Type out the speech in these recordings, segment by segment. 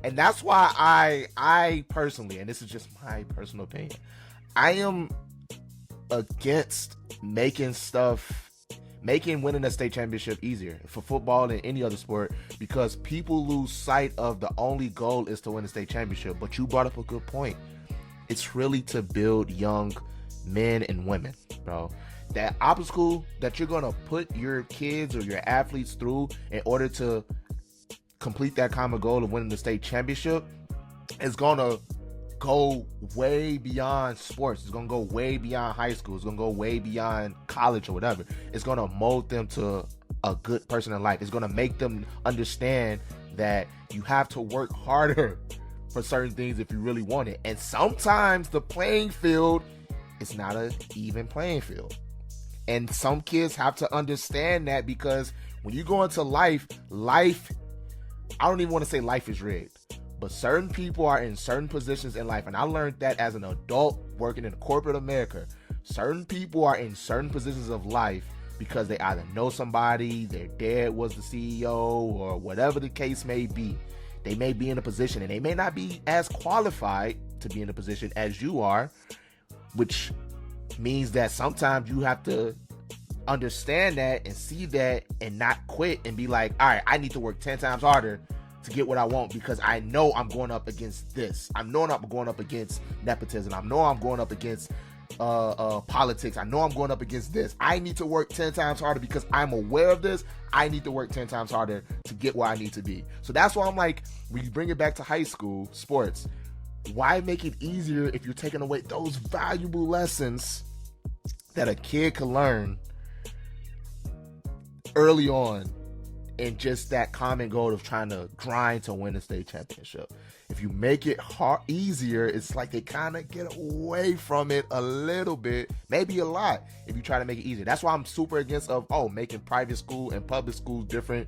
And that's why I personally, and this is just my personal opinion, I am against making winning a state championship easier for football and any other sport, because people lose sight of the only goal is to win a state championship. But you brought up a good point. It's really to build young men and women, bro. That obstacle that you're gonna put your kids or your athletes through in order to complete that common goal of winning the state championship is gonna go way beyond sports. It's gonna go way beyond high school. It's gonna go way beyond college or whatever. It's gonna mold them to a good person in life. It's gonna make them understand that you have to work harder for certain things if you really want it. And sometimes the playing field is not an even playing field. And some kids have to understand that, because when you go into life, I don't even want to say life is rigged, but certain people are in certain positions in life. And I learned that as an adult working in corporate America. Certain people are in certain positions of life because they either know somebody, their dad was the CEO, or whatever the case may be. They may be in a position and they may not be as qualified to be in a position as you are, which means that sometimes you have to understand that and see that and not quit and be like, all right, I need to work 10 times harder to get what I want, because I know I'm going up against this. I know I'm going up against nepotism. I know I'm going up against politics. I know I'm going up against this. I need to work 10 times harder because I'm aware of this. I need to work 10 times harder to get where I need to be. So that's why I'm like, when you bring it back to high school sports, why make it easier if you're taking away those valuable lessons that a kid can learn early on in just that common goal of trying to grind to win a state championship? If you make it easier, it's like they kind of get away from it a little bit, maybe a lot, if you try to make it easier. That's why I'm super against making private school and public schools different,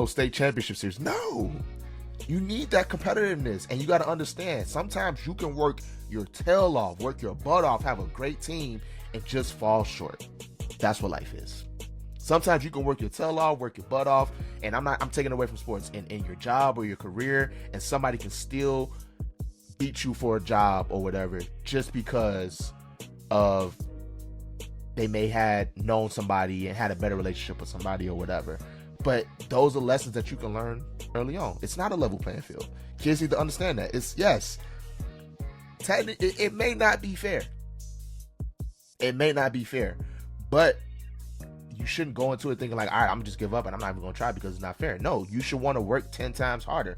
state championship series. No, you need that competitiveness, and you got to understand, sometimes you can work your tail off, work your butt off, have a great team, and just fall short. That's what life is. Sometimes you can work your tail off, work your butt off, and I'm taking away from sports, in your job or your career, and somebody can still beat you for a job or whatever just because of they may had known somebody and had a better relationship with somebody or whatever. But those are lessons that you can learn early on. It's not a level playing field. Kids need to understand that. It may not be fair. It may not be fair, but you shouldn't go into it thinking like, all right, I'm gonna just give up and I'm not even gonna try because it's not fair. No, you should want to work 10 times harder.